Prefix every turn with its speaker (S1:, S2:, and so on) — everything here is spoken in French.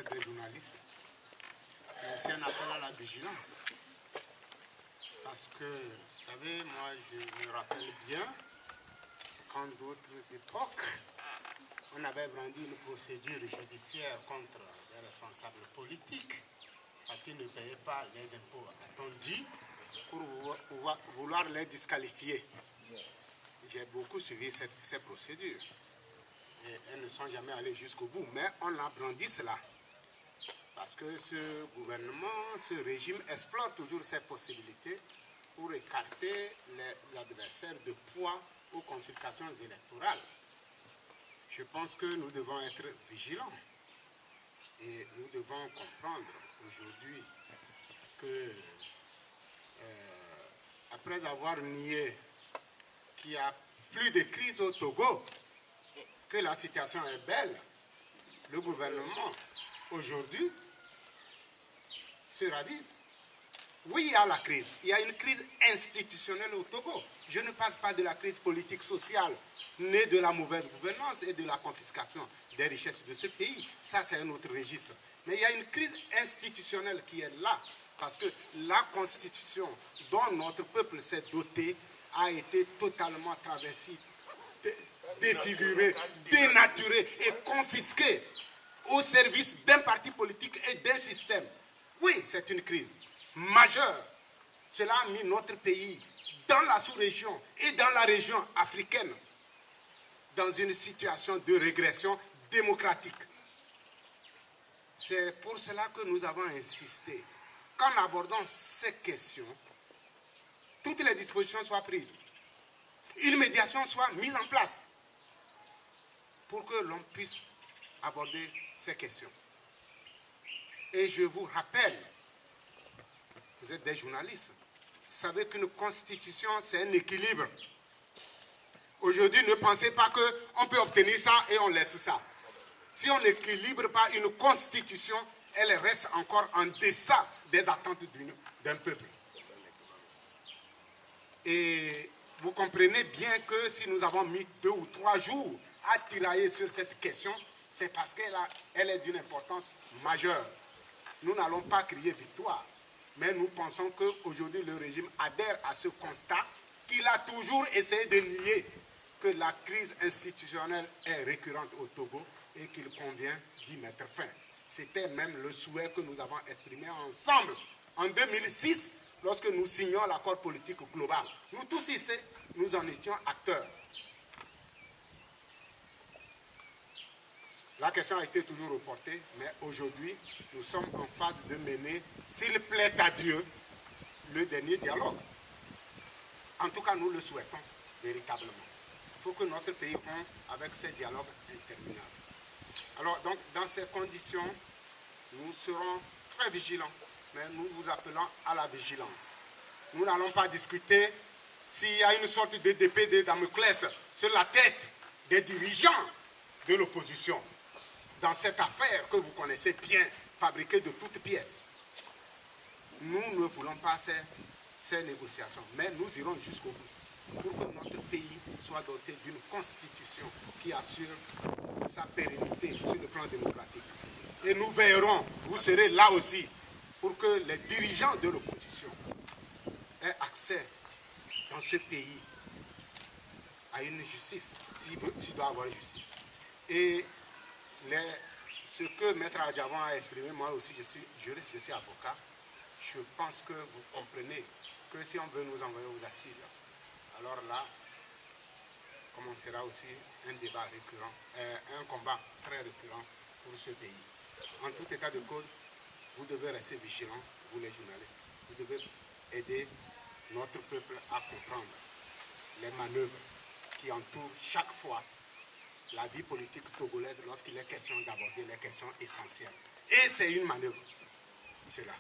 S1: des journalistes, c'est aussi un appel à la vigilance. Parce que, vous savez, moi je me rappelle bien, qu'en d'autres époques, on avait brandi une procédure judiciaire contre les responsables politiques parce qu'ils ne payaient pas les impôts attendus pour vouloir les disqualifier. J'ai beaucoup suivi ces procédures. Et elles ne sont jamais allées jusqu'au bout, mais on a brandi cela. Parce que ce gouvernement, ce régime explore toujours ces possibilités pour écarter les adversaires de poids aux consultations électorales. Je pense que nous devons être vigilants et nous devons comprendre aujourd'hui que après avoir nié qu'il n'y a plus de crise au Togo, que la situation est belle, le gouvernement aujourd'hui se ravise. Oui, il y a la crise. Il y a une crise institutionnelle au Togo. Je ne parle pas de la crise politique sociale née de la mauvaise gouvernance et de la confiscation des richesses de ce pays. Ça, c'est un autre registre. Mais il y a une crise institutionnelle qui est là. Parce que la constitution dont notre peuple s'est doté a été totalement traversée, défigurée, dénaturée et confisquée au service d'un parti politique et d'un système. Oui, c'est une crise majeure. Cela a mis notre pays dans la sous-région et dans la région africaine dans une situation de régression démocratique. C'est pour cela que nous avons insisté qu'en abordant ces questions, toutes les dispositions soient prises, une médiation soit mise en place pour que l'on puisse aborder ces questions. Et je vous rappelle, vous êtes des journalistes, vous savez qu'une constitution, c'est un équilibre. Aujourd'hui, ne pensez pas qu'on peut obtenir ça et on laisse ça. Si on n'équilibre pas une constitution, elle reste encore en deçà des attentes d'un peuple. Et vous comprenez bien que si nous avons mis 2 ou 3 jours à tirailler sur cette question, c'est parce qu'elle est d'une importance majeure. Nous n'allons pas crier victoire, mais nous pensons qu'aujourd'hui le régime adhère à ce constat qu'il a toujours essayé de nier, que la crise institutionnelle est récurrente au Togo et qu'il convient d'y mettre fin. C'était même le souhait que nous avons exprimé ensemble en 2006 lorsque nous signions l'accord politique global. Nous tous ici, nous en étions acteurs. La question a été toujours reportée, mais aujourd'hui, nous sommes en phase de mener, s'il plaît à Dieu, le dernier dialogue. En tout cas, nous le souhaitons véritablement. Il faut que notre pays rompe avec ces dialogues interminables. Alors, donc, dans ces conditions, nous serons très vigilants, mais nous vous appelons à la vigilance. Nous n'allons pas discuter s'il y a une sorte de d'épée de Damoclès sur la tête des dirigeants de l'opposition dans cette affaire que vous connaissez bien, fabriquée de toutes pièces. Nous ne voulons pas ces négociations, mais nous irons jusqu'au bout pour que notre pays soit doté d'une constitution qui assure sa pérennité sur le plan démocratique. Et nous veillerons, vous serez là aussi, pour que les dirigeants de l'opposition aient accès dans ce pays à une justice, s'il doit y avoir justice. Et ce que Maître Adjavan a exprimé, moi aussi je suis juriste, je suis avocat, je pense que vous comprenez que si on veut nous envoyer aux assises, alors là, commencera aussi un débat récurrent, un combat très récurrent pour ce pays. En tout état de cause, vous devez rester vigilants, vous les journalistes. Vous devez aider notre peuple à comprendre les manœuvres qui entourent chaque fois la vie politique togolaise lorsqu'il est question d'aborder les questions essentielles. Et c'est une manœuvre. C'est là.